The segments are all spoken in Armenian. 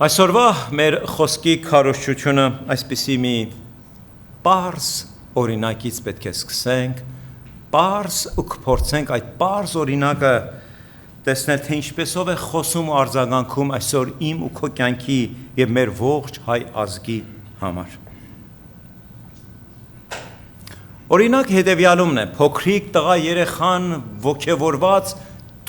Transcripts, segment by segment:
Այսօրվա մեր խոսքի քարոզչությունը այսպիսի մի պարզ օրինակից պետք է սկսենք, պարզ ու կփորձենք այդ պարզ օրինակը տեսնել, թե ինչպեսով է խոսում ու արձագանքում այսօր իմ ու քո կյանքի եւ մեր ողջ հայ ազգի համար։ Օրինակ հետևյալումն է, փոքրիկ տղա երեխան ոգևորված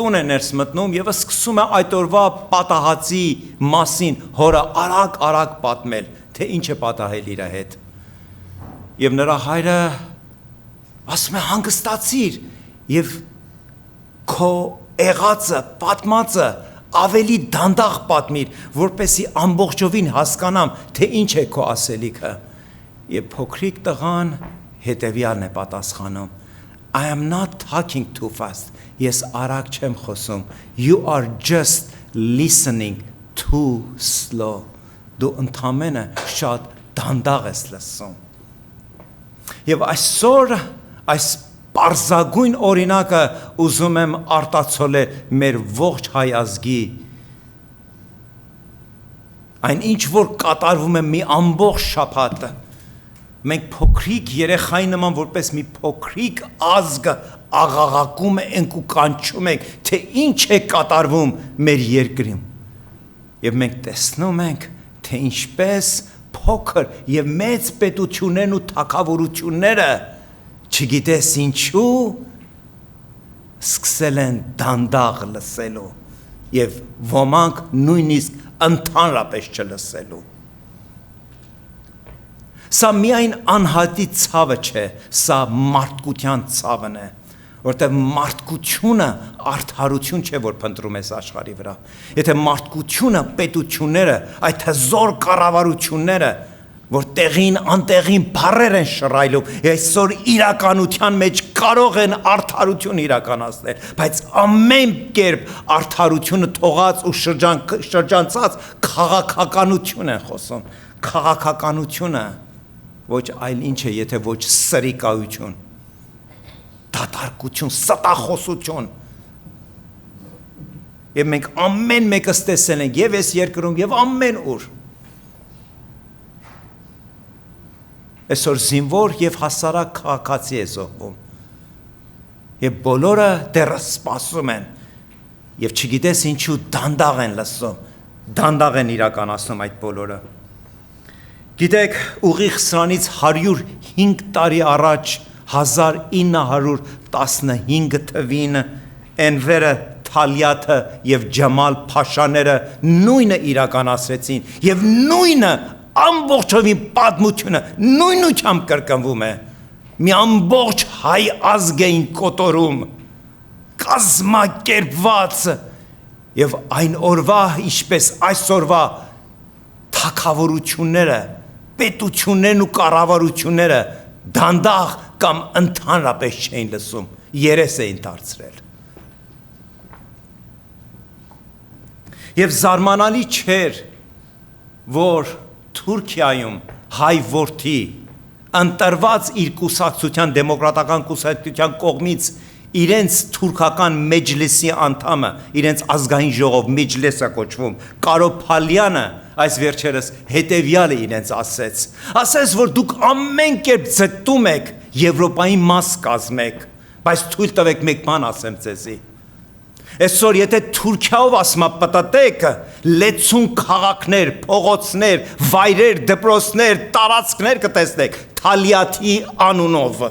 տուն է ներս մտնում եւ սկսում է այդ օրվա պատահածի մասին հորը արագ պատմել, թե ինչ է պատահել իր հետ։ Եվ նրա հայրը ասում է հանգստացիր եւ քո եղածը, պատմածը ավելի դանդաղ պատմիր, որպեսզի ամբողջովին հասկանամ, թե ինչ է քո ասելիքը։ Եվ փոքրիկ տղան հետևյալն է պատասխանում. I am not talking too fast. Ես արագ չեմ խոսում. You are just listening too slow. Դու ընդամենը շատ դանդաղ ես լսում։ Եվ այսօր այս պարզագույն օրինակը ուզում եմ արտացոլել մեր ողջ հայ ազգի այն ինչ որ կատարվում է մի ամբողջ շաբաթ։ Մենք փոքրիկ երեխայի նման որպես մի փոքրիկ ազգ աղաղակում ենք ու կանչում ենք, թե ինչ է կատարվում մեր երկրում։ Եվ մենք տեսնում ենք, թե ինչպես փոքր եւ մեծ պետություններն ու թագավորությունները, չգիտես ինչու, սկսել են դանդաղ լսելու եւ ոմանք նույնիսկ ընդհանրապես չլսելու։ Սա միայն անհատի ցավը չէ, սա մարդկության ցավն է, որտեղ մարդկությունը արդարություն չէ, որ փնտրում ես աշխարհի վրա։ Եթե մարդկությունը, պետությունները, այդ հզոր կառավարությունները, որ տեղին անտեղին բառեր են շռայլում, այսօր իրականության մեջ կարող են արդարություն իրականացնել, բայց ամեն կերպ արդարությունը թողած ու շրջանցած քաղաքականություն են խոսում։ Քաղաքականությունը ոչ այլ ինչ է, եթե ոչ սրիկայություն, դատարկություն, ստախոսություն։ Եվ մենք ամեն մեկս տեսել ենք եւ այս երկրում եւ ամեն ուր։ Այսօր զինվոր եւ հասարակ քաղաքացի է զոհվում։ Եվ բոլորը դեռ սպասում են եւ չգիտես ինչու դանդաղ են լսում, դանդաղ են իրականացնում այդ բոլորը։ Գիտեք, ուղիղ սրանից 105 տարի առաջ 1915 թվին Էնվերը Թալյաթը եւ Ջամալ Փաշաները նույնը իրականացրեցին եւ նույնը ամբողջովին պատմությունը նույնությամբ կրկնվում է։ Մի ամբողջ հայ ազգ էին կոտորում, կազմակերպված եւ այն օրվա, ինչպես այսօրվա թագավորությունները, պետություններն ու կառավարությունները դանդաղ կամ ընդհանրապես չէին լսում, երես էին դարձրել։ Եվ զարմանալի չէր, որ Թուրքիայում հայ որդի ընտրված իր կուսակցության, դեմոկրատական կուսակցության կողմից իրենց թուրքական մեջլիսի անդամը, իրենց ազգային ժողով մեջլեսը կոչվում, Կարոփալյանը այս վերջերս հետևյալը իրենց ասեց, որ դուք ամեն կերպ ձգտում եք Եվրոպայի մաս կազմեք, բայց թույլ տվեք մեկ բան ասեմ ձեզի։ Այսօր եթե Թուրքիայով ասմապտատեք, լեցուն քաղաքներ, փողոցներ, վայրեր, դպրոցներ, տարածքներ կտեսնեք Թալյաթի անունով։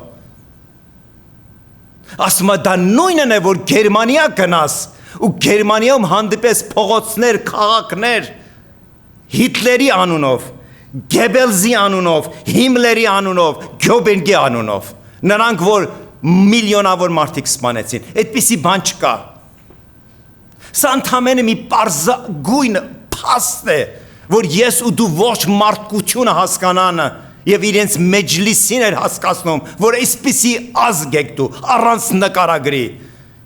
Ասում դա նույնն է, որ Գերմանիա գնաս ու Գերմանիայում հանդիպես փողոցներ, քաղաքներ Հիտլերի անունով, Գեբելզի անունով, Հիմլերի անունով, Գյոբենգի անունով, նրանք որ միլիոնավոր մարդիկ սպանեցին, այդպիսի բան չկա։ Սա ընդամենը մի պարզագույն փաստ է, որ ես ու դու ողջ մարդկությունը հասկանան եւ իրենց մեջլիսին էր հասկացնում, որ այսպիսի ազգ եք դու, առանց նկարագրի։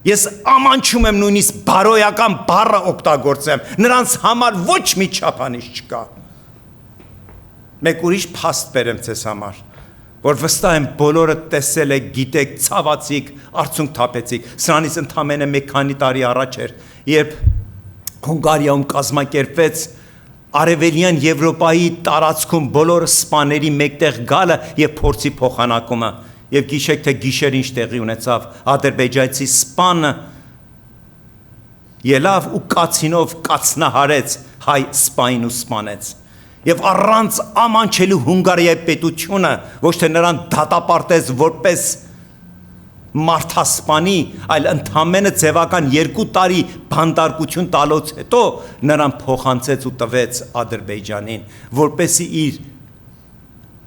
Ես ամանչում եմ նույնիսկ բարոյական բառը օգտագործեմ, նրանց համար ոչ մի չափանիշ չկա։ Մեկ ուրիշ փաստ բերեմ ձեզ համար, որ վստահ եմ բոլորը տեսել եք, գիտեք, ցավացիք, արցունք թափեցիք։ Սրանից ընդամենը մի քանի տարի առաջ էր, երբ Հունգարիայում կազմակերպվեց Արևելյան Եվրոպայի տարածքում բոլոր սպաների մեկտեղ գալը եւ փորձի փոխանակումը եւ գիշեք թե գիշեր ինչ տեղի ունեցավ ադրբեջանցի սպանը ելավ ու կացինով կացնահարեց հայ սպային ու սպանեց եւ առանց ամանչելու Հունգարիայի պետությունը ոչ թե նրան դատապարտեց որպես մարդասպանի, այլ ընդամենը ձևական 2 տարի բանդարկություն տալուց հետո նրան փոխանցեց ու տվեց Ադրբեջանին, որպեսզի իր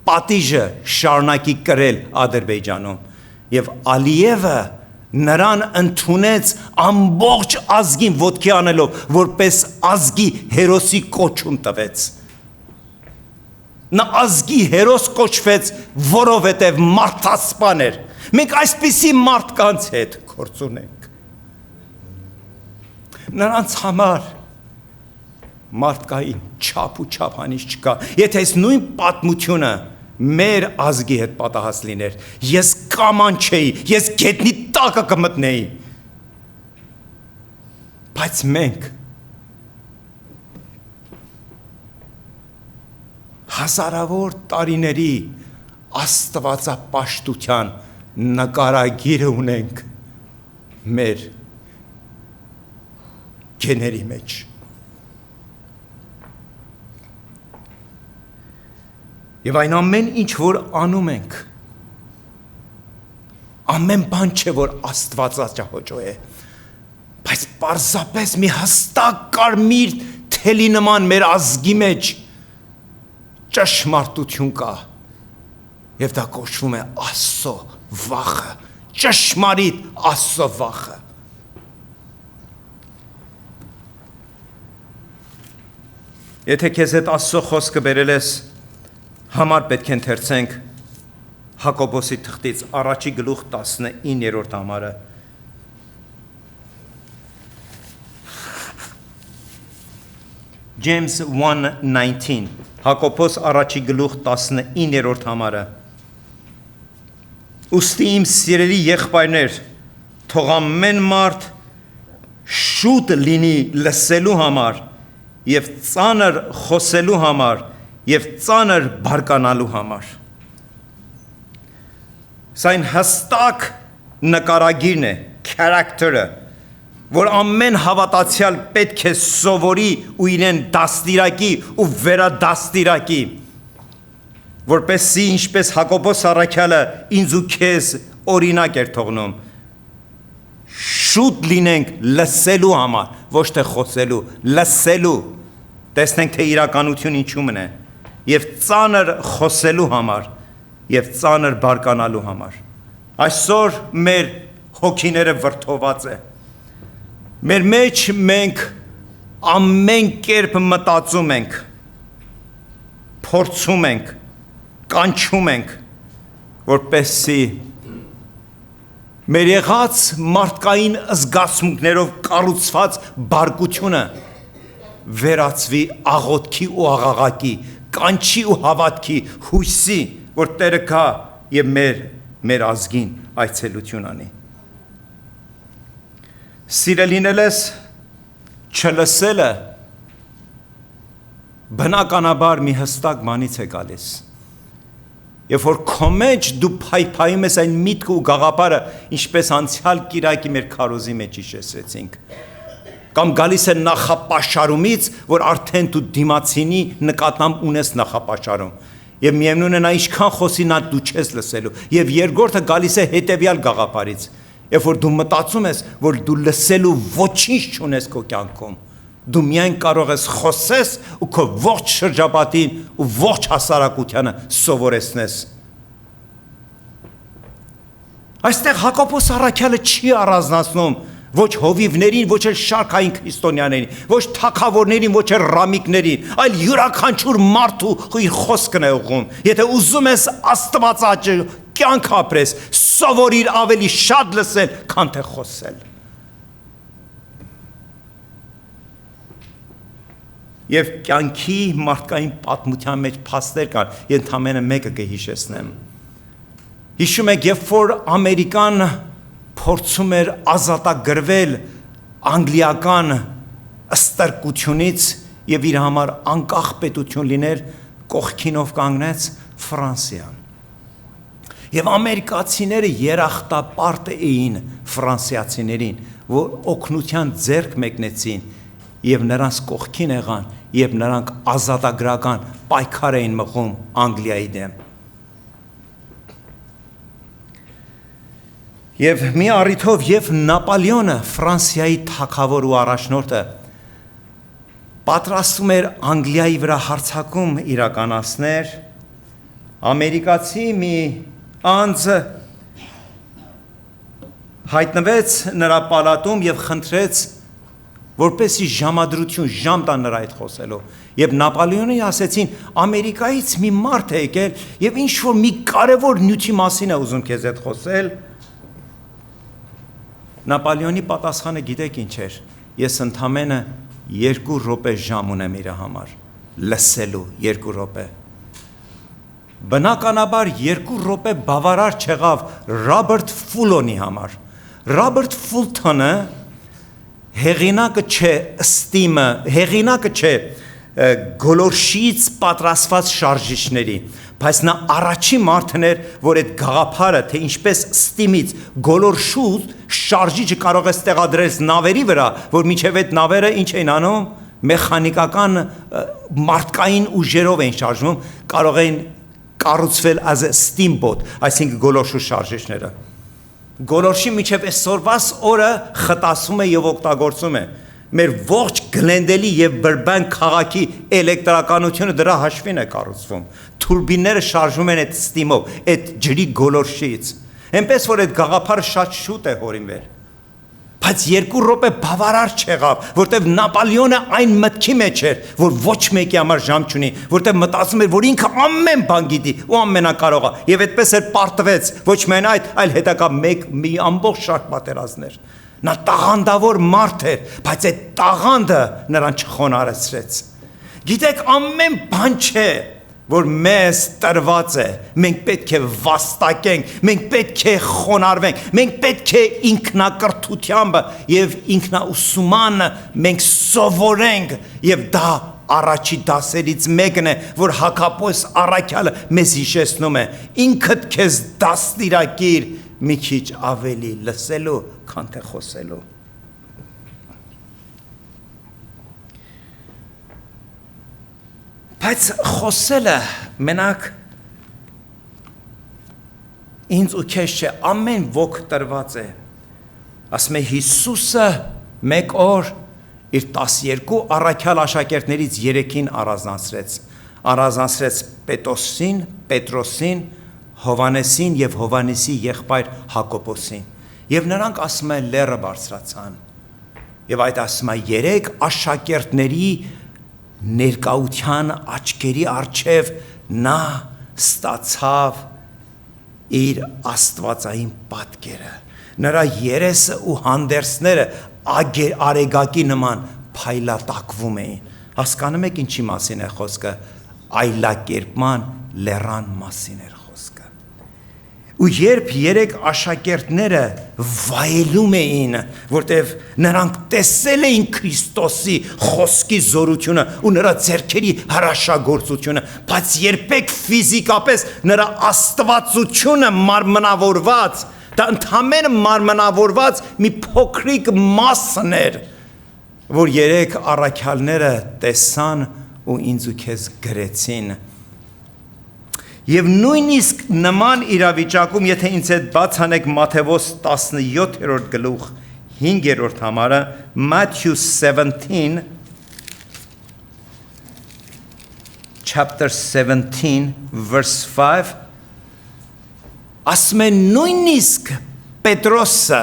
պատիժը շարունակի կրել Ադրբեջանում եւ Ալիևը նրան ընդունեց ամբողջ ազգին ոտքի անելով, որպես ազգի հերոսի կոչում տվեց նա ազգի հերոս կոչվեց, որովհետև մարդասպան էր մենք այսպիսի մարդկանց հետ գործ ունենք նրանց համար մարդկային չափ ու չափանիշ չկա եթե այս նույն պատմությունը մեր ազգի հետ պատահած լիներ ես կամանչեի ես գետնի տակը կմտնեի բայց մենք հազարավոր տարիների աստվածապաշտության նկարագիրը ունենք մեր գեների մեջ եւ այն ամեն ինչ որ անում ենք ամեն բան չէ որ աստվածաճահոճո է բայց պարզապես մի հստակ կարմիր թելի նման մեր ազգի մեջ ճշմարտություն կա եւ դա կոչվում է Աստծո վախը ճշմարիտ Աստծո վախը եթե քեզ հետ Աստծո խոսքը բերել ես համար պետք է ընթերցենք Հակոբոսի թղթից առաջի գլուխ 19-րդ համարը James 1:19 Հակոբոս առաջի գլուխ 19-րդ համարը Ուստի իմ սիրելի եղբայրներ թող ամեն մարդ շուտ լինի լսելու համար եւ ծանր խոսելու համար եւ ծանր բարկանալու համար Սա այն հստակ նկարագիրն է character-ը որ ամեն հավատացյալ պետք է սովորի ու իրեն դաստիարակի ու վերադաստիարակի որպեսզի ինչպես Հակոբոս առաքյալը ինձ ու քեզ օրինակ էր թողնում շուտ լինենք լսելու համար ոչ թե խոսելու լսելու տեսնենք թե իրականություն ինչու՞մն է եւ ծանր խոսելու համար եւ ծանր բարկանալու համար այսօր մեր հոգիները վրթոված է Մեր մեջ մենք ամեն կերպ մտածում ենք, փորձում ենք, կանչում ենք, որպեսզի մեր եղած մարդկային զգացմունքներով կառուցված բարկությունը վերածվի աղոթքի ու աղաղակի, կանչի ու հավատքի հույսի, որ Տերը գա եւ մեր ազգին այցելություն անի Սիրելինել ես չլսելը բնականաբար մի հստակ բանից է գալիս Երբ որ քո մեջ դու փայփայում ես այն միտքը ու գաղափարը ինչպես անցյալ կիրակի մեր քարոզի մեջ հիշեցրեցինք կամ գալիս է նախապաշարումից որ արդեն դու դիմացինի նկատմամբ ունես նախապաշարում եւ միևնույն է նա ինչքան խոսի նա դու չես լսելու եւ երկրորդը գալիս է հետեւյալ գաղափարից Երբ որ դու մտածում ես, որ դու լսելու ոչինչ չունես քո կյանքում, դու միայն կարող ես խոսես ու քո ողջ շրջապատին ու ողջ հասարակությանը սովորեցնես։ Այստեղ Հակոբոս առաքյալը չի առանձնացնում ոչ հովիվներին, ոչ էլ շարքային քրիստոնյաներին, ոչ թագավորներին, ոչ էլ ռամիկներին, այլ յուրաքանչյուր մարդու իր խոսքն է ուղղում։ Եթե ուզում ես Աստվածաճ կյանք ապրես, սովորիր ավելի շատ լսել, քան թե խոսել։ Եվ կյանքի մարդկային պատմության մեջ փաստեր կան, ընդամենը մեկը կհիշեցնեմ։ Հիշում եք, երբ որ Ամերիկան փորձում էր ազատագրվել անգլիական ստրկությունից եւ իր համար անկախ պետություն լիներ, կողքինով կանգնեց Ֆրանսիան։ Եվ ամերիկացիները երախտապարտ էին ֆրանսիացիներին, որ օգնության ձեռք մեկնեցին եւ նրանց կողքին եղան, եւ նրանք ազատագրական պայքար էին մղում Անգլիայի դեմ։ Եվ մի առիթով եւ Նապոլեոնը, Ֆրանսիայի թագավոր ու առաջնորդը, պատրաստում էր Անգլիայի վրա հարձակում իրականացներ, ամերիկացի մի անձ հայտնվեց նրա պալատում եւ խնդրեց, որպեսի ժամ տան նրա հետ խոսելու։ Եվ Նապոլեոնին ասեցին, Ամերիկայից մի մարդ է եկել եւ ինչ որ մի կարևոր նյութի մասին է ուզում քեզ հետ խոսել։ Նապոլեոնի պատասխանը գիտեք ինչ էր, ես ընդամենը 2 րոպե ժամ ունեմ իր համար, լսելու 2 րոպե։ Բնականաբար 2 րոպե բավարար չեղավ Ռոբերտ Ֆուլոնի համար։ Ռոբերտ Ֆուլտոնը հեղինակը չէ ստիմը, հեղինակը չէ գոլորշից պատրաստված շարժիչների, բայց նա առաջին մարդն էր, որ այդ գաղափարը, թե ինչպես ստիմից գոլորշուց շարժիչը կարող է ստեղադրել նավերի վրա, որ մինչև այդ նավերը ինչ էին անում, մեխանիկական մարդկային ուժերով էին շարժվում, կարող էին կառուցվել as a steamboat, այսինքն գոլորշու շարժիչները։ Գոլորշի մինչև այսօրվաս օրը խտասում է եւ օգտագործում է։ Մեր ողջ Գլենդելի եւ Բրբան քաղաքի էլեկտրականությունը դրա հաշվին է կառուցվում։ Տուրբինները շարժվում են այդ ստիմով, այդ ջրի գոլորշից։ Այնպես որ այդ գաղափարը շատ շուտ է հորինվել։ Բայց 2 րոպե բավարար չեղավ, որտեվ Նապոլեոնը այն մտքի մեջ էր, որ ոչ մեկի համար ժամ չունի, որտեվ մտածում էր, որ ինքը ամեն բան գիտի ու ամենակարող է, եւ այդպես էր պարտվեց, ոչ միայն այդ, այլ հետագա մի ամբողջ շարք պատերազմներ։ Նա տաղանդավոր մարդ էր, բայց այդ տաղանդը նրան չխոնարհեցրեց։ Գիտեք, ամեն բան չէ, որ մեզ տրված է, մենք պետք է վաստակենք, մենք պետք է խոնարհվենք, մենք պետք է ինքնակրթությամբ եւ ինքնաուսումանը մենք սովորենք եւ դա առաջի դասերից մեկն է, որ հակապոս առաքյալը մեզ հիշեցնում է, ինքդ քեզ դաստիարակիր մի քիչ ավելի լսելու, քան թե խոսելու։ Բայց խոսելը մենակ ինձ ու քեզ չէ, ամեն ոք տրված է։ Ասում է Հիսուսը մեկ օր իր 12 առաքյալ աշակերտներից 3-ին առանձնացրեց Պետրոսին, Հովանեսին եւ Հովանեսի եղբայր Հակոբոսին։ Եվ նրանք ասում են լեռը բարձրացան։ Եվ այդ ասում է 3 աշակերտների ներկայության աչքերի առջև նա ստացավ իր աստվածային պատկերը։ Նրա երեսը ու հանդերձները արեգակի նման փայլատակվում էին։ Հասկանում եք ինչի մասին է խոսքը, այլակերպման լեռան մասին էր խոսքը։ Ու երբ 3 աշակերտները վայելում էին, որտև նրանք տեսել էին Քրիստոսի խոսքի զորությունը ու նրա ձեռքերի հրաշագործությունը, բայց երբեք ֆիզիկապես նրա աստվածությունը մարմնավորված, դա ընդհանրապես մարմնավորված մի փոքրիկ մասն էր, որ 3 առաքյալները տեսան ու ինձ ու քեզ գրեցին։ Եվ նույնիսկ նման իրավիճակում, եթե ինձ հետ բաց անեք Մատթեոս 17-րդ գլուխ 5-րդ համարը, Matthew 17, chapter 17, verse 5, ասում է նույնիսկ Պետրոսը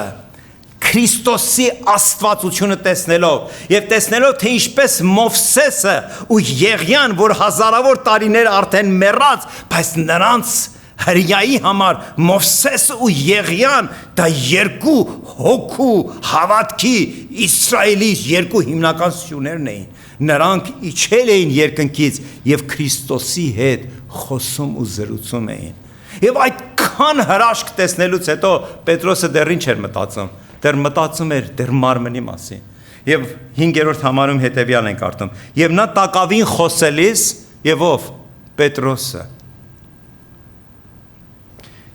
Քրիստոսի աստվածությունը տեսնելով եւ տեսնելով թե ինչպես Մովսեսը ու Եղիան, որ հազարավոր տարիներ արդեն մեռած, բայց նրանց հրյայի համար Մովսեսը ու Եղիան դա 2 հոգու հավատքի Իսրայելի 2 հիմնական սյուներն էին։ Նրանք իջել էին երկնքից եւ Քրիստոսի հետ խոսում ու զրուցում էին։ Եվ այդքան հրաշք տեսնելուց հետո Պետրոսը դեռ ինչ էր մտածում, դեռ մտածում էր դեռ մարմնի մասին։ Եվ 5-րդ համարում հետևյալ ենք կարդում. Եվ նա տակավին խոսելիս եւ ով Պետրոսը։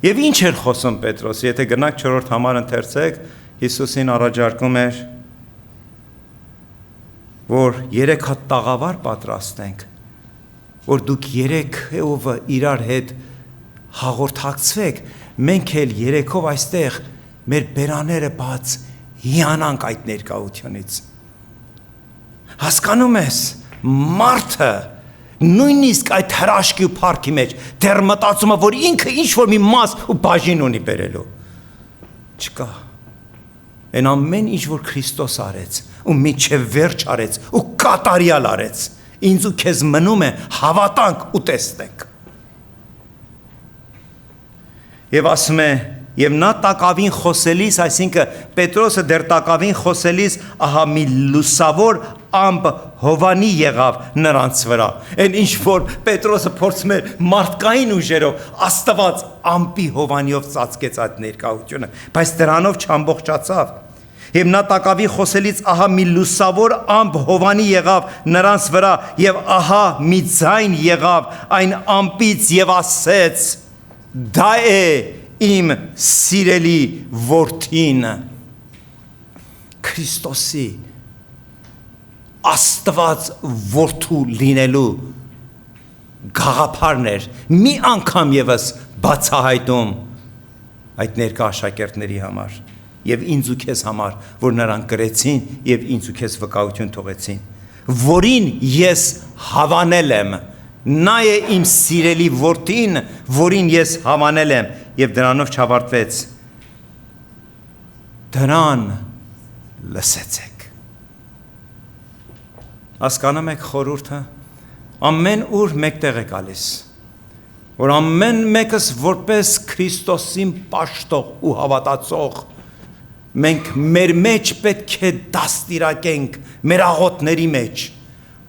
Եւ ինչ էր խոսում Պետրոսը, եթե գնաք 4-րդ համար ընթերցեք, Հիսուսին առաջարկում էր, որ 3 հատ տաղավար պատրաստենք, որ դուք 3-ով իրար հետ հաղորդակցվեք, մենք էլ 3-ով այստեղ մեր բերաները բաց հիանանք այդ ներկայությունից։ Հասկանում ես, մարդը նույնիսկ այդ հրաշքի ու փառքի մեջ դեռ մտածում է, որ ինքը ինչ-որ մի մաս ու բաժին ունի բերելու։ Չկա։ Այն ամեն ինչ, որ Քրիստոս արեց, ու մինչև վերջ արեց, ու կատարյալ արեց, ինձ ու քեզ մնում է հավատանք ու տեսնենք։ Եվ ասում է, եւ նա տակավին խոսելիս, այսինքն Պետրոսը դեռ տակավին խոսելիս, ահա մի լուսավոր ամպ Հովանի եղավ նրանց վրա։ Այն ինչ որ Պետրոսը փորձում էր մարդկային ուժերով, Աստված ամպի Հովանիով ծածկեց այդ ներկայությունը, բայց դրանով չամբողջացավ։ Եվ նա տակավի խոսելից ահա մի լուսավոր ամպ Հովանի եղավ նրանց վրա, եւ ահա մի ձայն եղավ այն ամպից եւ ասեց. դա է իմ սիրելի որդին, Քրիստոսի Աստված որդու լինելու գաղափարն էր մի անգամ եւս բացահայտում այդ ներկա աշակերտների համար եւ ինձ ու քեզ համար, որ նրանք գրեցին եւ ինձ ու քեզ վկայություն թողեցին, որին ես հավանել եմ, նա է իմ սիրելի որդին, որին ես հավանել եմ, եւ դրանով չավարտվեց, դրան լսեցեք։ Հասկանում եք խորհուրդը, ամեն ուր մեկտեղ է գալիս, որ ամեն մեկս որպես Քրիստոսին պաշտող ու հավատացող, մենք մեր մեջ պետք է դաստիարակենք մեր աղոթների մեջ,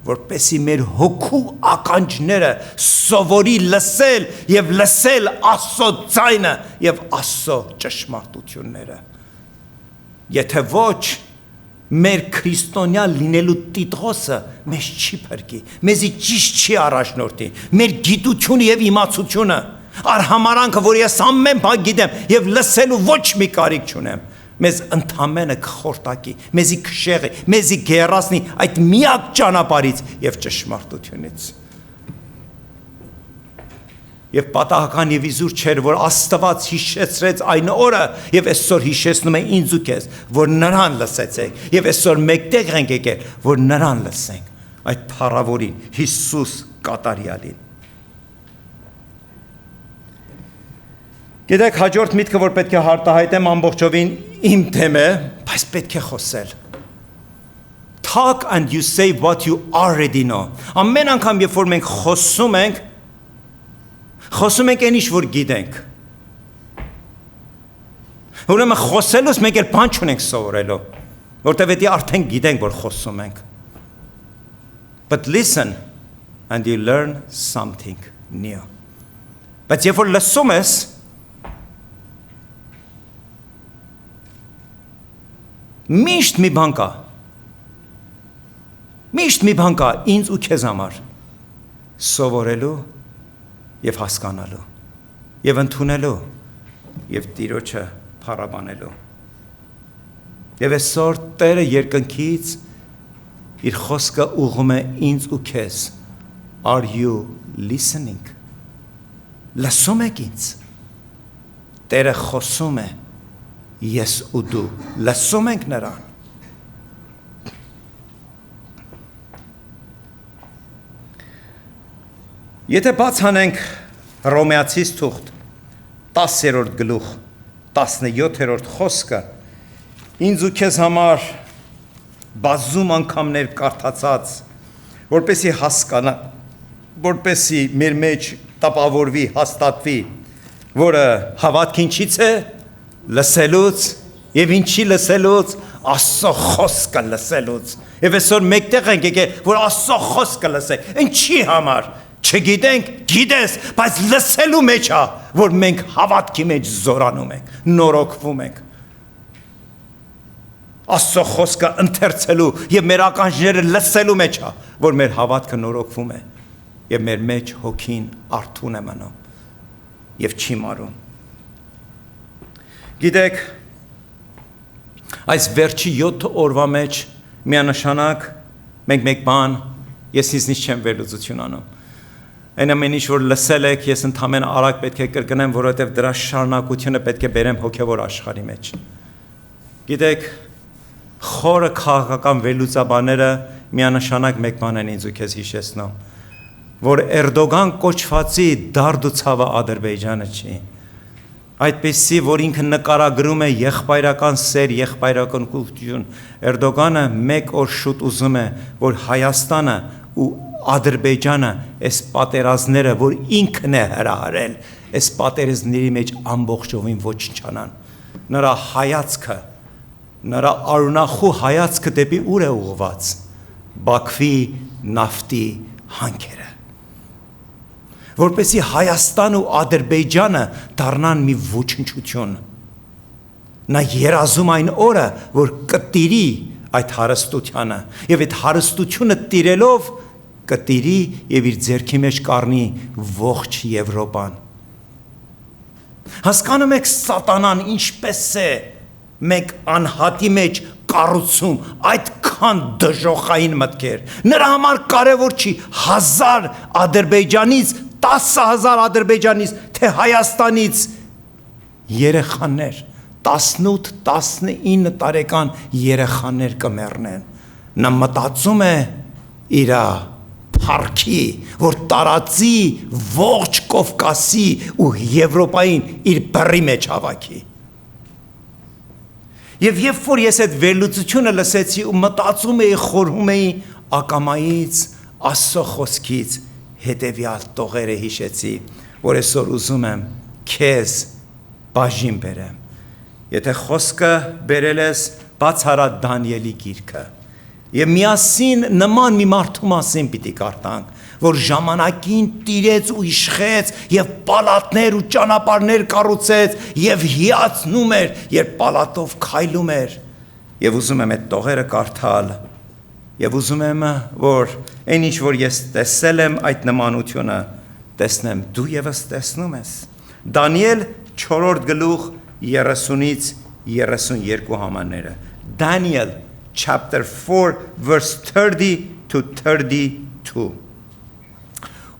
որպեսի մեր հոգու ականջները սովորի լսել եւ լսել Աստծո ձայնը եւ Աստծո ճշմարտությունները։ Եթե ոչ, մեր քրիստոնյա լինելու տիտղոսը մեզ չի փրկի, մեզի ճիշտ չի առաջնորդի, մեր գիտությունը եւ իմացությունը, արհամարանքը, որ ես ամեն բան գիտեմ եւ լսելու ոչ մի կարիք չունեմ, մեզ ընդամենը կխորտակի, մեզի կշեղի, մեզի գերասնի այդ միակ ճանապարհից եւ ճշմարտությունից։ Եվ պատահական եւ իզուր չէր, որ Աստված հիշեցրեց այն օրը եւ այսօր հիշեցնում է ինձ ու քեզ, որ նրան լսեցեք եւ այսօր մեկտեղ ենք եկել, որ նրան լսենք, այդ փառավորին, Հիսուս կատարյալին։ Գիտեք, հաջորդ միտքը, որ պետք է հարտահայտեմ ամբողջովին իմ թեմ է, բայց պետք է խոսել։ Talk and you say what you already know։ Ամեն անգամ, երբ որ մենք խոսում ենք այն ինչ, որ գիտենք։ Ուրեմն խոսելուց մենք էլ բան չունենք սովորելու, որտեղ դի արդեն գիտենք, որ խոսում ենք։ But listen and you learn something new։ Բայց երբ որ լսում ես, միշտ մի բան կա։ Միշտ մի բան կա ինձ ու քեզ համար սովորելու եւ հասկանալու եւ ընդունելու եւ Տիրոջը փառաբանելու։ Եվ այսօր Տերը երկնքից իր խոսքը ուղղում է ինձ ու քեզ։ Are you listening? Լսում եք ինձ։ Տերը խոսում է, ես ու դու լսում ենք նրան։ Եթե բաց հանենք Հռոմեացիս թուղթ 10-րդ գլուխ 17-րդ խոսքը, ինձ ու քեզ համար բազում անգամներ կարդացած, որպեսի հասկանա, որպեսի մեր մեջ տապավորվի, հաստատվի, որը հավատք ինչից է, լսելուց, եւ ինչի լսելուց, Աստծո խոսքը լսելուց։ Եվ այսօր մեկտեղ ենք եկել, որ Աստծո խոսքը լսենք, ինչի համար, չգիտենք, գիտես, բայց լսելու մեջ է, որ մենք հավատքի մեջ զորանում ենք, նորոգվում ենք։ Աստծո խոսքը ընթերցելու եւ մեր ականջները լսելու մեջ է, որ մեր հավատքը նորոգվում է եւ մեր մեջ հոգին արթուն է մնում եւ չի մարում։ Գիտեք, այս վերջի 7 օրվա մեջ միանշանակ մենք մեկ բան ես ինձնից չեմ վերլուծություն անում։ Այն ամեն ինչ որ լսել եք, ես ընդհանրեն արագ պետք է կրկնեմ, որովհետև դրա շարունակությունը պետք է բերեմ հոգևոր աշխարհի մեջ։ Գիտեք, խորը քաղաքական վերլուծաբանները միանշանակ մեկ բան են ինձ ու քեզ հիշեցնում, որ Էրդոգան կոչվածի դարդ ու ցավը Ադրբեջանը չի։ Այդպեսի, որ ինքը նկարագրում է եղբայրական սեր, եղբայրական կուլտուր, Էրդոգանը մեկ օր շուտ ուզում է, որ Հայաստանը ու Ադրբեջանը այս պատերազմները, որ ինքն է հրահարել, այս պատերազմների մեջ ամբողջովին ոչնչանան։ Նրա հայացքը, նրա արունախու հայացքը դեպի ուր է ուղղված։ Բաքվի նավթի հանքերը։ Որպեսզի Հայաստան ու Ադրբեջանը դառնան մի ոչնչություն։ Նա երազում այն օրը, որ կտիրի այդ հարստությանը, եւ այդ հարստությունը տիրելով կտիրի եւ իր ձեռքի մեջ կառնի ողջ Եվրոպան։ Հասկանում եք սատանան ինչպես է մեկ անհատի մեջ կառուցում այդքան դժոխային մտքեր։ Նրա համար կարևոր չի 1000 Ադրբեջանից, 10,000 Ադրբեջանից, թե Հայաստանից երեխաներ, 18-19 տարեկան երեխաներ կմեռնեն։ Նա մտածում է իր փառքի, որ տարածի ողջ Կովկասի ու Եվրոպային իր բռի մեջ հավաքի։ Եվ երբ որ ես այդ վերլուծությունը լսեցի ու մտածում էի, խորհում էի ակամայից, Աստծո խոսքից հետևյալ տողերը հիշեցի, որ այսօր ուզում եմ քեզ բաժին բերեմ։ Եթե խոսքը բերել ես, բաց արա Դանիելի գիրքը։ Եվ միասին նման մի մարդու մասին պիտի կարդանք, որ ժամանակին տիրեց ու իշխեց եւ պալատներ ու ճանապարհներ կառուցեց եւ հիացնում էր, երբ պալատով քայլում էր։ Եվ ուզում եմ այդ տողերը կարդալ եւ ուզում եմ, որ այն ինչ որ ես տեսել եմ այդ նմանությունը, տեսնեմ դու եւս տեսնում ես։ Դանիել 4-րդ գլուխ 30-ից 32 համարները։ Daniel chapter 4 verse 30 to 32.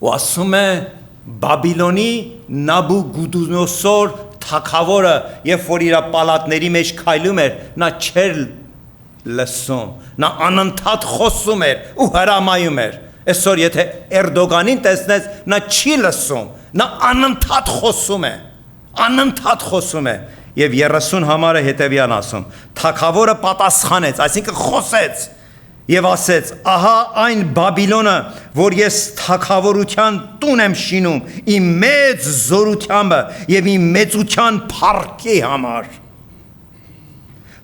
Ու ասում է Բաբիլոնի Նաբուգուդոնոսոր թագավորը, երբ որ իր պալատների մեջ քայլում էր, նա չէր լսում, նա անընդհատ խոսում էր ու հրամայում էր։ Այսօր եթե Էրդոգանին տեսնես, նա չի լսում, նա անընդհատ խոսում է, Եվ 30 համարը հետևյալ ասում. թագավորը պատասխանեց, այսինքն խոսեց եւ ասեց. ահա այն Բաբիլոնը, որ ես թագավորության տուն եմ շինում, իմ մեծ զորությամբ եւ իմ մեծության փառքի համար։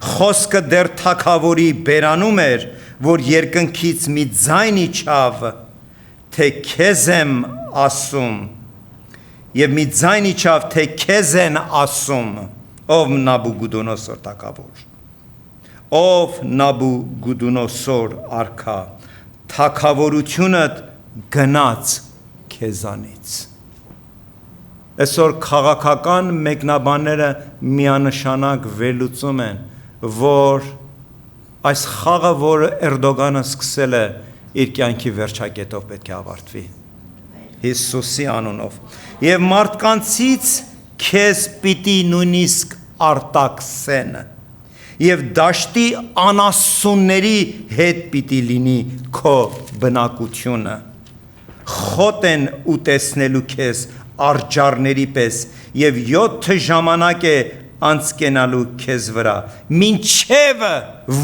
Խոսքը դեռ թագավորի բերանում էր, որ երկնքից մի ձայն իջավ, թե քեզ եմ ասում, եւ մի ձայն իջավ, թե քեզ են ասում, ով Նաբուգուդոնոսոր թագավոր, ով Նաբուգուդոնոսոր արքա, թագավորությունդ գնաց քեզանից։ Այսօր քաղաքական մեկնաբանները միանշանակ վերլուծում են, որ այս խաղը, որ Էրդոգանը սկսել է, իր կյանքի վերջակետով պետք է ավարտվի Հիսուսի անունով։ Եվ մարդկանցից քեզ պիտի նույնիսկ արտաքսեն եւ դաշտի անասունների հետ պիտի լինի քո բնակությունը։ Խոտ են ուտեսնելու քեզ արջառների պես եւ 7 ժամանակ է անցկենալու քեզ վրա, մինչև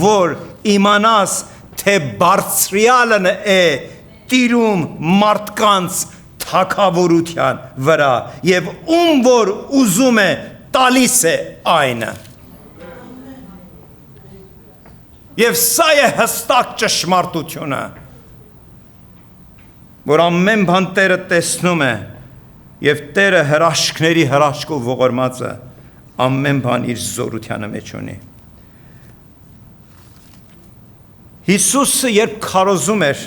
որ իմանաս, թե բարձրյալն է տիրում մարդկանց թագավորության վրա եւ ում որ ուզում է տալիս է այն։ Եվ սա է հստակ ճշմարտությունը, որ ամեն բան Տերը տեսնում է եւ Տերը հրաշքների հրաշքով ողորմած է ամեն բան իր զորությանը մեջ ունի։ Հիսուսը երբ քարոզում էր,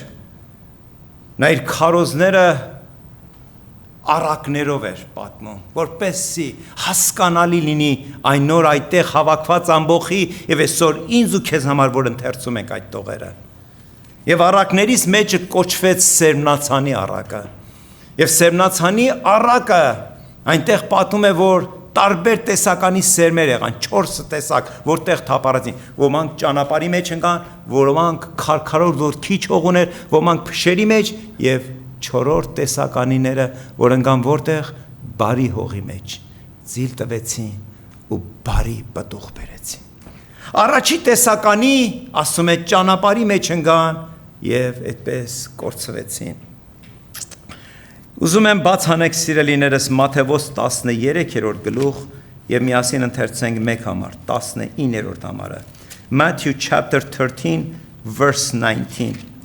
նա իր քարոզները առակներով էր պատմում, որպեսզի հասկանալի լինի այն նոր այդտեղ հավաքված ամբողի եւ այսօր ինձ ու քեզ համար որ ընթերցում ենք այդ տողերը։ Եվ առակներից մեջը կոչվեց Սերմնացանի առակը։ Եվ Սերմնացանի առակը այնտեղ պատում է, որ տարբեր տեսականի սերմեր եղան, 4 տեսակ, որտեղ թափառեցին։ Ոմանք ճանապարհի մեջ ընկան, ոմանք քարքարոր որ քիչ հող ուներ, ոմանք փշերի մեջ եւ 4-րդ տեսականիները, որ ընկան որտեղ բարի հողի մեջ, ձիլ տվեցին ու բարի պտուղ բերեցին։ Առաջի տեսականի, ասում է, ճանապարհի մեջ ընկան եւ այդպես կորցվեցին։ Ուզում եմ բաց հանեք սիրելիներս Մատթեոս 13-րդ գլուխ եւ միասին ընթերցենք մեկ համար 19-րդ համարը Matthew chapter 13 verse 19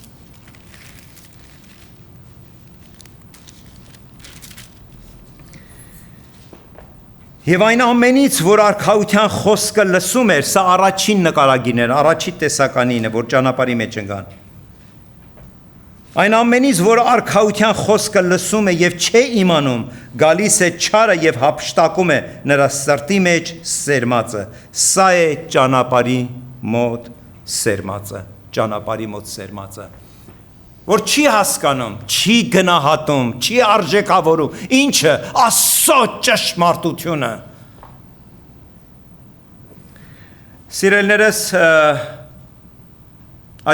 Եվ այն ամենից, որ արքայության խոսքը լսում էր, սա առաջին նկարագիրն էր, առաջի տեսականին է, որ ճանապարհի մեջ ընկան։ Այն ամենից, որ արքայության խոսքը լսում է եւ չէ իմանում, գալիս է չարը եւ հափշտակում է նրա սրտի մեջ սերմածը։ Սա է ճանապարհի մոտ սերմածը, ճանապարհի մոտ սերմածը։ Որ չի հասկանում, չի գնահատում, չի արժեքավորում, ինչը Աստծո ճշմարտությունը։ Սիրելիներս,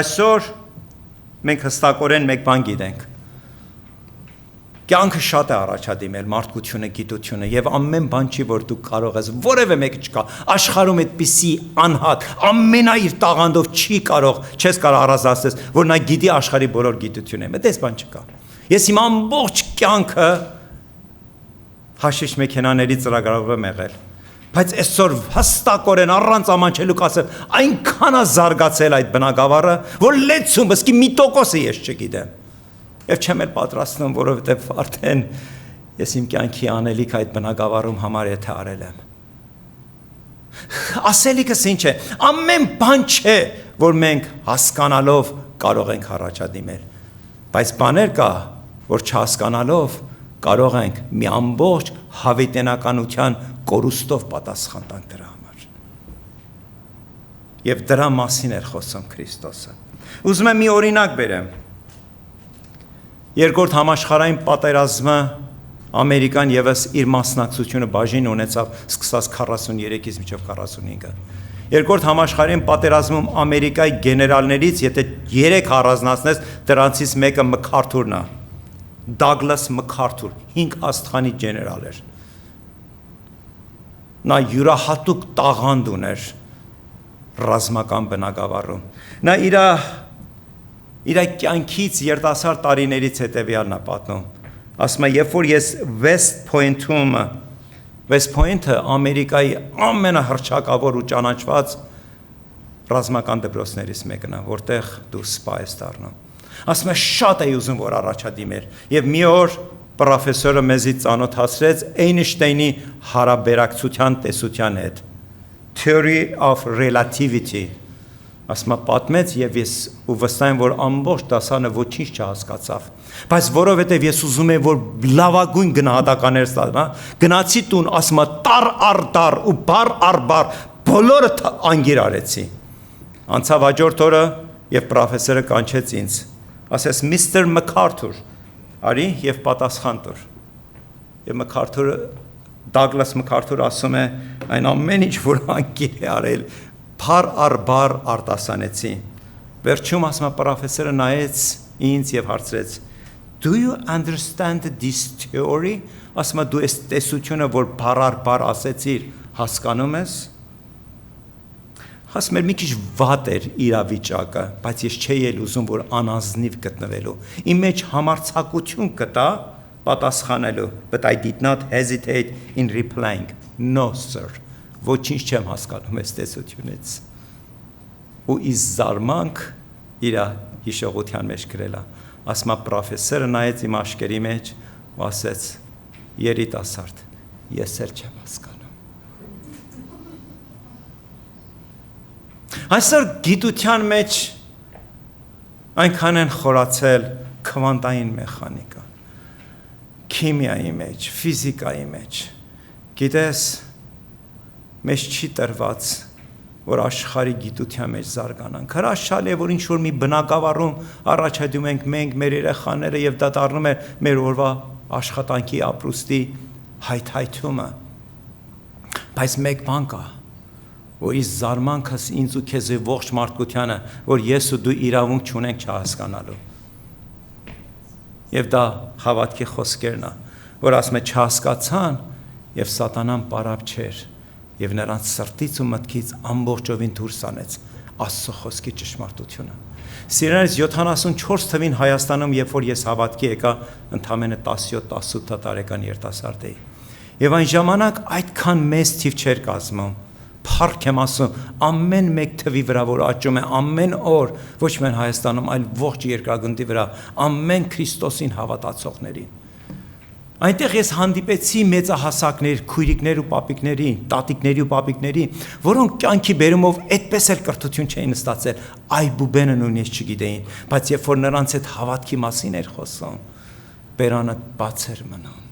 այսօր մենք հստակորեն մեկ բան գիտենք։ Կյանքը շատ է առաջադիմել, մարդկությունը, գիտությունը եւ ամեն բան չի, որ դու կարող ես, որևէ մեկը չկա։ Աշխարհում այդպիսի անհատ, ամենայր տաղանդով չի կարող, չես կարող առանձնացնել, որ նա գիտի աշխարհի բոլոր գիտությունը։ Այդպես բան չկա։ Ես իմ ամբողջ կյանքը հաշիվ մեքենաների ծրագրով եմ եղել։ Բայց այսօր հստակորեն առանց ամանչելու կասեմ, այնքան է զարգացել այդ բնակավարը, որ լեցում, ըսկի 1% ես չգիտեմ։ Եվ չեմ էլ պատրաստվում, որովհետև արդեն ես իմ կյանքի անելիք այդ բնակավարում համար եթե արել եմ։ Ասելիքս ինչ է, ամեն բան չէ, որ մենք հասկանալով կարող ենք առաջադիմել։ Բայց բաներ կա, որ չհասկանալով կարող ենք մի ամբողջ հավիտենականության կորուստով պատասխան տանք դրա համար։ Եվ դրա մասին էր խոսում Քրիստոսը։ Ուզում եմ մի օրինակ բերեմ։ Երկրորդ համաշխարհային պատերազմը Ամերիկան եւս իր մասնակցությունը բաժին ունեցավ սկսած 43-ից մինչև 45-ը։ Երկրորդ համաշխարհային պատերազմում Ամերիկայի գեներալներից, եթե 3 առանձնացնես, դրանցից մեկը MacArthur-ն է։ Douglas MacArthur, 5 աստղանի գեներալ էր։ Նա յուրահատուկ տաղանդ ուներ ռազմական բնակավարում։ Նա իր կյանքից երիտասարդ տարիներից հետևյալն է պատմում։ Ասում է, երբ որ ես West Point-ը Ամերիկայի ամենահռչակավոր ու ճանաչված ռազմական դպրոցներից մեկն է, որտեղ դու սպա ես դառնում։ Ասում է, շատ էի ուզում, որ առաջադիմեր։ Եվ մի օր պրոֆեսորը մեզի ծանոթացրեց Էյնշտեյնի հարաբերակցության տեսության հետ, Theory of Relativity, ասում է, պատմեց եւ ես ու վստահ եմ, որ ամբողջ դասանը ոչինչ չհասկացավ, բայց որովհետեւ ես ուզում եմ, որ լավագույն գնահատականներ ստանա, գնացի տուն, ասում է, տար առ տար ու բար առ բար բոլորը անգիր արեցի։ Անցավ հաջորդ օրը եւ պրոֆեսորը կանչեց ինձ, ասես Mr. MacArthur, արի եւ պատասխան տուր։ Եվ MacArthur-ը Douglas MacArthur ասում է, այն ամեն ինչ որ անգիր է արել, բար առ բար արտասանեցի։ Վերջում ասում է պրոֆեսորը նայեց ինձ եւ հարցրեց. Do you understand this theory? Ասում է դու այս տեսությունը, որ բար առ բար ասեցիր, հասկանում ես։ Ասում էր մի քիչ վատ էր իրավիճակը, բայց ես չէի էլ ուզում, որ անազնիվ գտնվելու։ Իմ մեջ համարձակություն կտա պատասխանելու, but I did not hesitate in replying. No, sir. Ոչինչ չեմ հասկանում այս տեսությունից։ Ու իս զարմանք իր հիշողության մեջ գրել է։ Ասում է պրոֆեսորը նայեց իմ աշկերի մեջ ու ասեց. երիտասարդ, ես էլ չեմ հասկանում։ Այսօր գիտության մեջ Այնքան են խորացել քվանտային մեխանիկա, քիմիայի մեջ, ֆիզիկայի մեջ։ Գիտես, մեզ չի տրված, որ աշխարհի գիտության մեջ զարգանանք։ Հրաշալի է, որ ինչ-որ մի բնակավարում առաջադում ենք մենք, մեր երեխաները, եւ դա դառնում է մեր օրվա աշխատանքի ապրուստի հայթայթումը։ Բայց մեկ բան կա, որ իս զարմանքս ինձ ու քեզ եւ ողջ մարդկությանը, որ ես ու դու իրավունք չունենք չհասկանալու։ Եվ դա հավատքի խոսքերն է, որ ասում է չհասկացան եւ սատանան պարապ չէր եւ նրանց սրտից ու մտքից ամբողջովին դուրս անեց Աստծո խոսքի ճշմարտությունը։ Սիրելիներ, 74 թվին Հայաստանում, երբ որ ես հավատքի եկա, ընդամենը 17-18 տարեկան երիտասարդ էի։ Եվ այն ժամանակ այդքան մեծ թիվ չէր կազմում։ Փառք եմ ասում, ամեն մեկ թվի վրա, որ աճում է ամեն օր, ոչ միայն Հայաստանում, այլ ողջ երկրագնդի վրա, ամեն Քրիստոսին հավատացողներին։ Այնտեղ ես հանդիպեցի մեծահասակներ, քույրիկներ ու պապիկների, տատիկների ու պապիկների, որոնք կյանքի բերումով այդպես էլ կրթություն չէին ստացել, այբուբենը նույնիսկ չգիտեին, բայց երբ որ նրանց այդ հավատքի մասին էր խոսում, բերանը բաց էր մնում։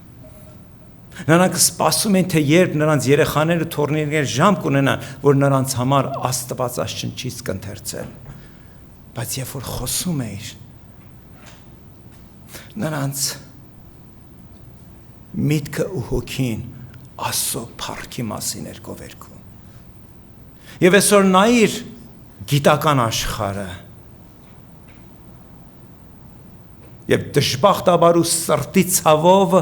Նրանք սպասում են, թե երբ նրանց երեխաները թորնիկներ ժամ կունենան, որ նրանց համար Աստված աշնչից կընթերցեն։ Բայց երբ որ խոսում էիր, նրանց միտքը ու հոգին Աստծո փառքի մասին էր գովերգում։ Եվ այսօր նայիր գիտական աշխարհը, եւ դժբախտաբար ու սրտի ցավով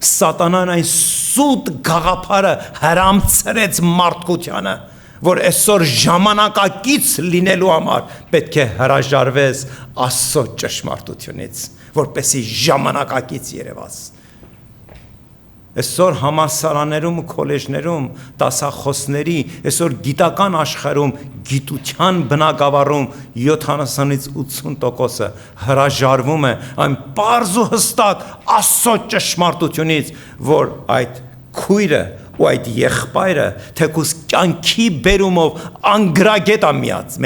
Սատանան այն սուտ գաղափարը հրամցրեց մարդկությանը, որ այսօր ժամանակակից լինելու համար պետք է հրաժարվես Աստծո ճշմարտությունից, որպեսզի ժամանակակից երևաս։ Այսօր համալսարաններում ու քոլեջներում դասախոսների, այսօր գիտական աշխարհում, գիտության բնակավարում 70-ից 80%-ը հրաժարվում է այն պարզ ու հստակ Աստծո ճշմարտությունից, որ այդ քույրը ու այդ եղբայրը թեկուզ կյանքի բերումով անգրագետ է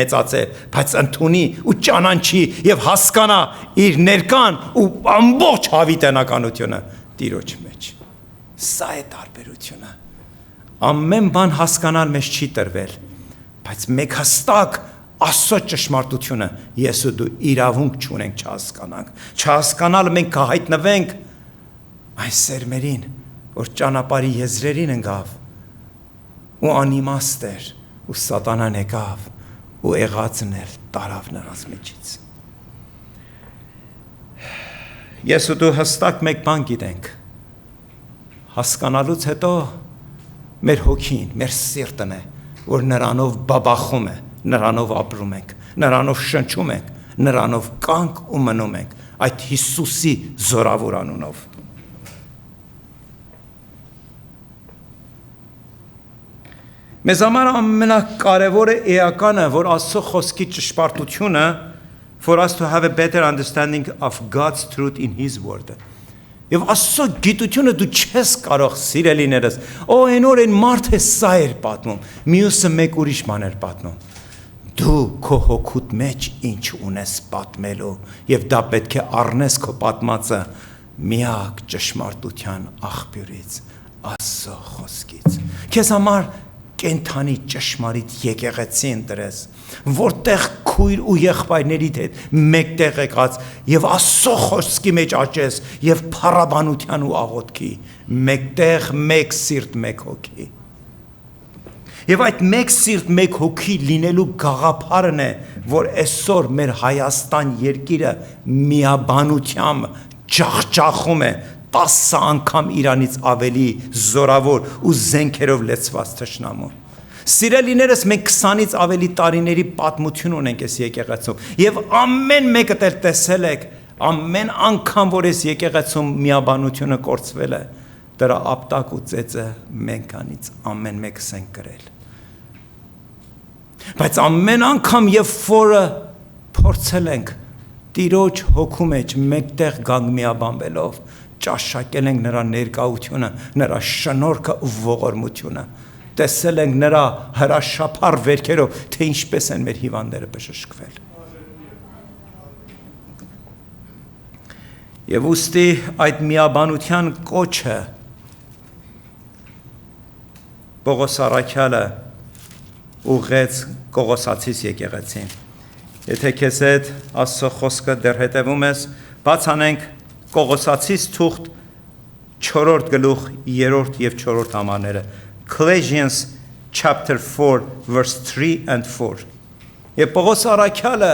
մեծացել, բայց ընդունի ու ճանաչի եւ հասկանա իր ներկան ու ամբողջ հավիտենականությունը Տիրոջ մեջ։ Սա է տարբերությունը։ Ամեն բան հասկանալ մեզ չի տրվել, բայց մեկ հստակ Աստծո ճշմարտությունը ես ու դու իրավունք չունենք չհասկանանք։ Չհասկանալը մենք կհայտնվենք այն սերմերին, որ ճանապարհի եզրերին ընկավ ու անիմաստ էր, ու սատանան եկավ ու եղածն էլ տարավ նրանց միջից։ Ես ու դու հստակ մեկ բան գիտենք, հասկանալուց հետո մեր հոգին, մեր սիրտն է, որ նրանով բաբախում է, նրանով ապրում ենք, նրանով շնչում ենք, նրանով կանք ու մնում ենք, այդ Հիսուսի զորավոր անունով։ Մեզ համար ամենակարևորը էականը, որ Աստծո խոսքի ճշմարտությունը, for us to have a better understanding of God's truth in His word. Եվ Աստծո գիտությունը դու չես կարող սիրելիներս, այն օր այն մարդը սա էր պատմում, մյուսը մեկ ուրիշ բան էր պատմում։ Դու քո հոգուտ մեջ ինչ ունես պատմելու, եւ դա պետք է առնես քո պատմածը միակ ճշմարտության աղբյուրից, Աստծո խոսքից։ Քեզ համար կենթանի ճշմարիտ եկեղեցի ընտրես, որտեղ քույր ու եղբայրներիդ հետ մեկտեղ եկած եւ Աստծո խոսքի մեջ աճես եւ փառաբանության ու աղոթքի, մեկտեղ մեկ սիրտ, մեկ հոգի։ Եվ այդ մեկ սիրտ, մեկ հոգի լինելու գաղափարն է, որ այսօր մեր Հայաստան երկիրը միաբանությամբ ջախջախում է 10 անգամ Իրանից ավելի զորավոր ու զենքերով լեցված թշնամու։ Սիրելիներս, մենք 20-ից ավելի տարիների պատմություն ունենք այս եկեղեցում եւ ամեն մեկը տեսել եք, ամեն անգամ որ այս եկեղեցում միաբանությունը կորցվել է, դրա ապտակ ու ծեծը մենքանից ամեն մեկս են կրել։ Բայց ամեն անգամ երբ որ փորձել ենք Տիրոջ հոգու մեջ մեկտեղ գանք միաբանվելով, ճաշակել ենք նրա ներկայությունը, նրա շնորհքը ու ողորմությունը, տեսել ենք նրա հրաշափառ վերքերով, թե ինչպես են մեր հիվանդները բժշկվել։ Եվ ուստի այդ միաբանության կոչը Պողոս առաքյալը ուղղեց Կողոսացիս եկեղեցին։ Եթե քեզ հետ Աստծո խոսքը դեռ հետևում ես, բաց անենք Կողոսացիս թուղթ 4-րդ գլուխ 3-րդ եւ 4-րդ համարները, Colossians chapter 4 verse 3 and 4։ Եվ Պողոս առաքյալը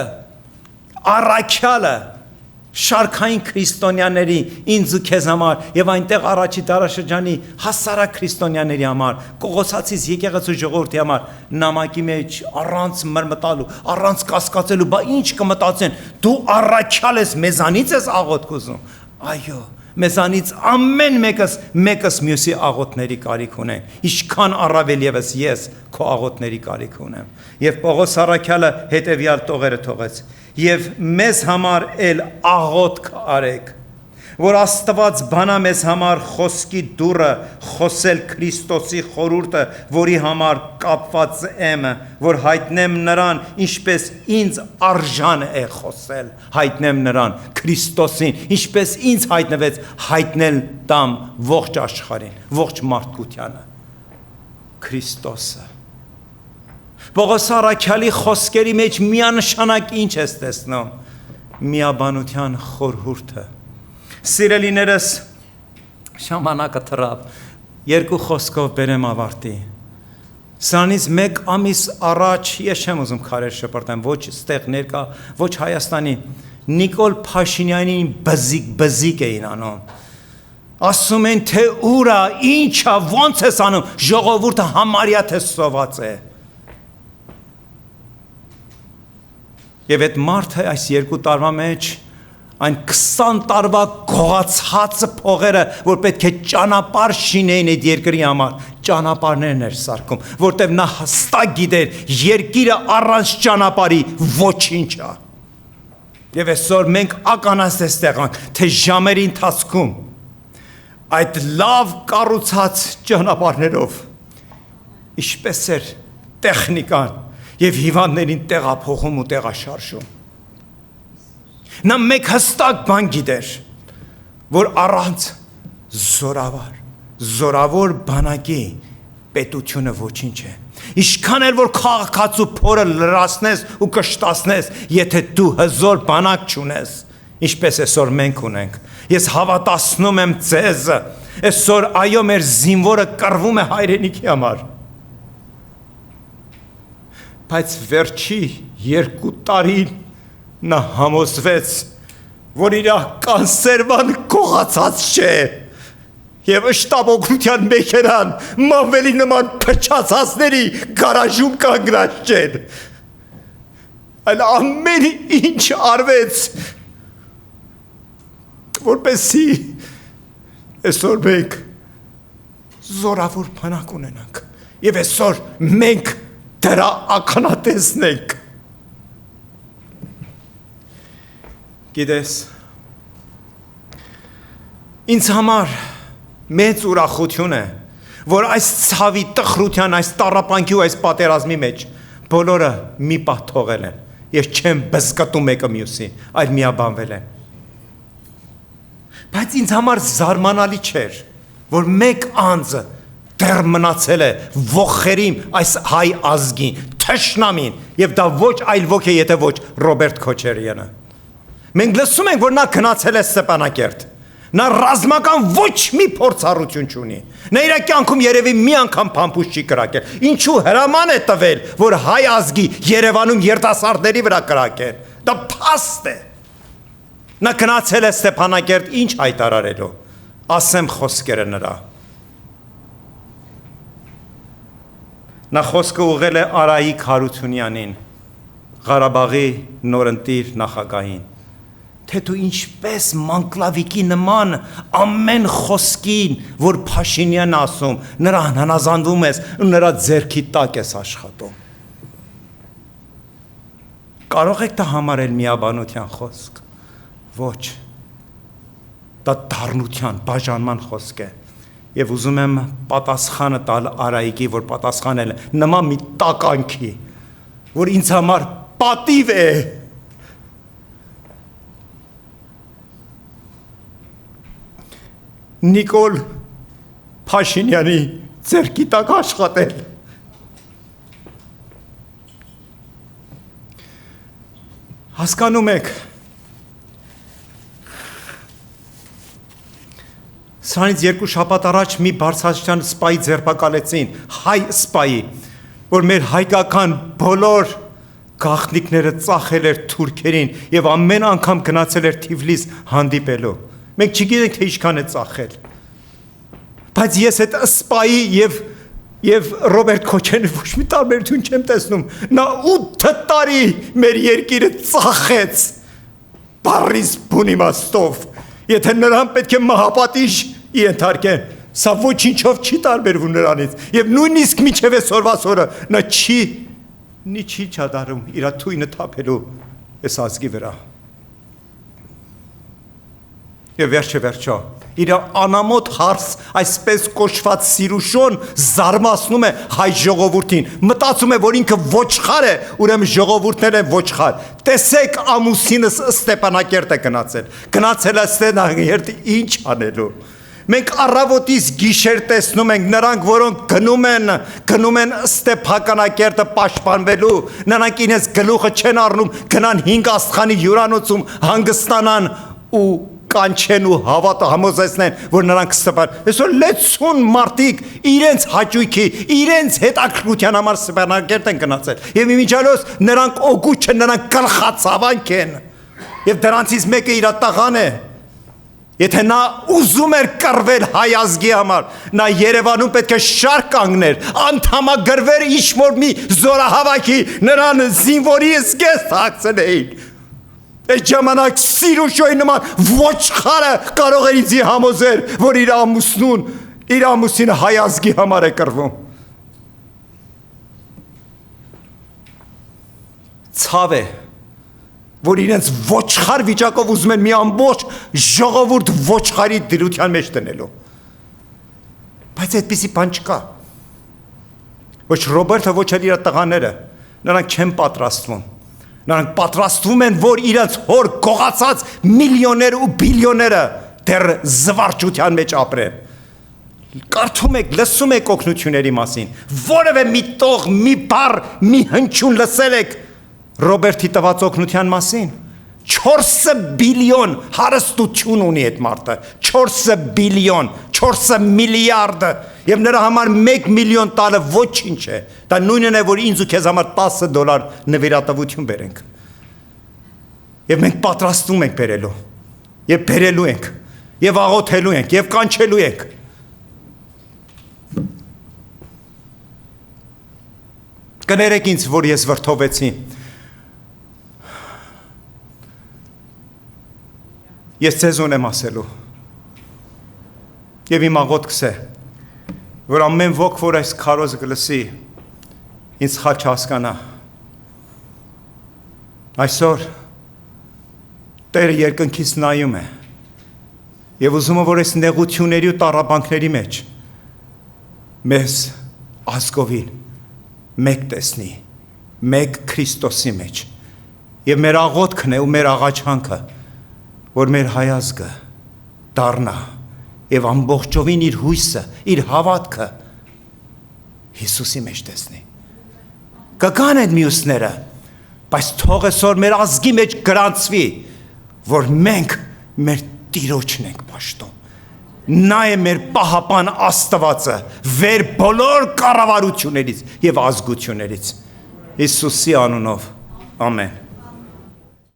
շարքային քրիստոնյաների ինձ ու քեզ համար եւ այնտեղ առաջի դարաշրջանի հասարակ քրիստոնյաների համար, Կողոսացիս եկեղեցու ժողովրդի համար նամակի մեջ առանց մրմտալու, առանց կասկածելու, բա ինչ կմտածեն, դու առաքյալ ես, մեզանից ես աղոթք ուզում։ Այո, մեզանից ամեն մեկս մյուսի աղոթների կարիք ունեն։ Ինչքան առավել եւս ես քո աղոթների կարիք ունեմ։ Եվ Պողոս առաքյալը հետեւյալ տողերը թողեց. Եվ մեզ համար էլ աղոթք արեք, որ Աստված բանա մեզ համար խոսքի դուռը, խոսել Քրիստոսի խորհուրդը, որի համար կապված եմ, որ հայտնեմ նրան, ինչպես ինձ արժան է խոսել, հայտնեմ նրան, Քրիստոսին, ինչպես ինձ հայտնվեց, հայտնել տամ ողջ աշխարհին, ողջ մարդկությանը, Քրիստոսը։ Պողոս առաքյալի խոսքերի մեջ միանշանակ ինչ ես տեսնում, միաբանության խորհուրդը։ Սիրելիներս, ժամանակը թռավ, երկու խոսքով բերեմ ավարտի։ Սրանից մեկ ամիս առաջ ես չեմ ուզում քարեր շպրտեմ, ոչ ստեղ ներկա, ոչ Հայաստանի, Նիկոլ Փաշինյանին բզիկ էին անում։ Ասում են, թե ուր է, ինչ է, ոնց ես անում, ժողովուրդը համարյա թե սոված է։ Եվ այդ մարդը այս երկու տարվա մեջ այն 20 տարվա գողացած փողերը, որ պետք է ճանապարհ շինեին այդ երկրի համար, ճանապարհներն էր սարքում, որտեղ նա հստակ գիտեր, երկիրը առանց ճանապարհի ոչինչ է։ Եվ այսօր մենք ականանց տեսանք, թե ժամերի ընթացքում այդ լավ կառուցած ճանապարհներով ինչպես էր տեխնիկան եւ հիվանդներին տեղափոխում ու տեղաշարժում։ Նա մեկ հստակ բան գիտեր, որ առանց զորավոր բանակի պետությունը ոչինչ է։ Ինչքան էլ որ քաղաքացու փորը լրացնես ու կշտացնես, եթե դու հզոր բանակ չունես, ինչպես այսօր մենք ունենք։ Ես հավատացնում եմ ձեզ, այսօր այո մեր զինվորը կռվում է հայրենիքի համար։ Բայց վերջի 2 տարին նա համոզվեց, որ իր կանսերման կողացած չէ եւ շտապօգնության մեքենան մավելի նման փչացածների գարաժում կանգնած չեն։ Այլ ամեն ինչ արվեց, որպեսզի այսօր մենք զորավոր բանակ ունենանք եւ այսօր մենք դրա ականատեսն ենք։ Գիտես, ինձ համար մեծ ուրախություն է, որ այս ցավի տխրության, այս տառապանքի ու այս պատերազմի մեջ բոլորը մի պահ թողել են։ Ես չեմ բզկտում մեկը մյուսին, այլ միաբանվել են։ Բայց ինձ համար զարմանալի չէր, որ մեկ անձը դեռ մնացել է ողերիմ այս հայ ազգին, թշնամին, եւ դա ոչ այլ ոք է, եթե ոչ Ռոբերտ Քոչարյանը։ Մենք լսում ենք, որ նա գնացել է Ստեփանակերտ։ Նա ռազմական ոչ մի փորձառություն չունի։ Նա իր կյանքում երևի մի անգամ փամփուշտ չի կրակել։ Ինչու հրաման է տվել, որ հայ ազգի Երևանում երիտասարդների վրա կրակեն։ Դա փաստ է։ Նա գնացել է Ստեփանակերտ ինչ հայտարարելու։ Ասեմ խոսքերը նրա։ Նա խոսքը ուղղել է Արայիկ Հարությունյանին, Ղարաբաղի նորընտիր նախագահին, թե դու ինչպես մանկլավիկի նման ամեն խոսքին, որ Փաշինյանն ասում, նրան հնազանդվում ես ու նրա ձեռքի տակ ես աշխատում։ Կարող եք դա համարել միաբանության խոսք։ Ոչ։ Դա դառնության, բաժանման խոսք է։ Եվ ուզում եմ պատասխանը տալ Արայիկի, որ պատասխանել նման մի տականքի, որ ինձ համար պատիվ է։ Նիկոլ Փաշինյանի ձեռքի տակ աշխատել։ Հասկանում եք, սրանից 2 շաբաթ առաջ մի բարձրաստիճան սպայի ձերբակալեցին, հայ սպայի, որ մեր հայկական բոլոր գաղտնիքները ծախել էր թուրքերին եւ ամեն անգամ գնացել էր Թիֆլիս հանդիպելու։ Մենք չգիտենք թե ինչքան է ծախել։ Բայց ես այդ սպայի եւ Ռոբերտ Քոչյանի ոչ մի տարբերություն չեմ տեսնում։ Նա 8 տարի մեր երկիրը ծախեց բարիս բուն իմաստով։ Եթե նրան պետք է մահապատիժ ենթարկեն, սա ոչինչով չի տարբերվում նրանից։ Եվ նույնիսկ մինչև այսօրվա օրը նա չի չադարում իր թույնը թափելու այս ազգի վրա։ Եվ վերջը իր անամոթ հարց, այսպես կոչված Սիրուշոն զարմացնում է հայ ժողովրդին, մտածում է, որ ինքը ոչխար է, ուրեմն ժողովուրդներ են ոչխար։ Տեսեք ամուսինս Ստեփանակերտ է գնացել է Ստեփանակերտ ինչ անելու։ Մենք առավոտից գիշեր տեսնում ենք նրանք, որոնք գնում են Ստեփանակերտը պաշտպանվելու, նրանք ինձ գլուխը չեն առնում, գնան 5 աստղանի հյուրանոցում հանգստանան ու կանչեն ու համոզեցնեն, որ նրանք Ստեփան։ Այսօր լեցուն մարդիկ իրենց հաճույքի, իրենց հետաքրքրության համար Ստեփանակերտ են գնացել։ Եվ իմիջիալոց նրանք օգուտ չեն, նրանք գլխացավանք են։ Եվ դրանցից մեկը իր տղան է։ Եթե նա ուզում էր կռվել հայ ազգի համար, նա Երևանում պետք է շարք կանգներ, անդամագրվեր ինչ-որ մի զորահավաքի, նրան զինվորի զգեստ հագցնեին։ Այդ ժամանակ Սիրուշոյի նման ոչխարը կարող էր ինձ համոզել, որ իր ամուսինը հայ ազգի համար է կռվում։ Ցավ է, որ իրենց ոչխար վիճակով ուզում են մի ամբողջ ժողովուրդ ոչխարի դրության մեջ տնելու։ Բայց այդպիսի բան չկա։ Ոչ Ռոբերտը, ոչ էլ իր տղաները, նրանք չեն պատրաստվում։ Նրանք պատրաստվում են, որ իրենց հոր գողացած միլիոնները ու բիլիոնները դեռ զվարճության մեջ ապրեն։ Կարդում եք, լսում եք օգնությունների մասին, որևէ մի տող, մի բառ, մի հնչյուն լսել եք Ռոբերտի տված օգնության մասին։ 4 բիլիոն հարստություն ունի այդ մարդը, 4 բիլիոն, 4 միլիարդ, եւ նրա համար 1 միլիոն տալը ոչինչ է։ Դա նույնն է, որ ինձ ու քեզ համար $10 նվիրատվություն բերենք։ Եվ մենք պատրաստվում ենք բերելու, եւ բերելու ենք, եւ աղոթելու ենք, եւ կանչելու ենք։ Կներեք ինձ, որ ես վրդովեցի։ Ես ձեզ ունեմ ասելու։ Եվ իմ աղոթքս է, որ ամեն ոք, որ այս քարոզը կլսի, ինձ սխալ չհասկանա։ Այսօր Տերը երկնքից նայում է եւ ուզում է, որ այս նեղությունների ու տառապանքների մեջ մեզ ազգովին մեկ տեսնի, մեկ Քրիստոսի մեջ։ Եվ մեր աղոթքն է ու մեր աղաչանքը, որ մեր հայ ազգը դառնա եւ ամբողջովին իր հույսը, իր հավատքը Հիսուսի մեջ տեսնի։ Կգան այդ մյուսները, բայց թող այսօր մեր ազգի մեջ գրանցվի, որ մենք մեր Տիրոջն ենք պաշտում։ Նա է մեր պահապան Աստվածը, վեր բոլոր կառավարություններից եւ ազգություններից։ Հիսուսի անունով, ամեն։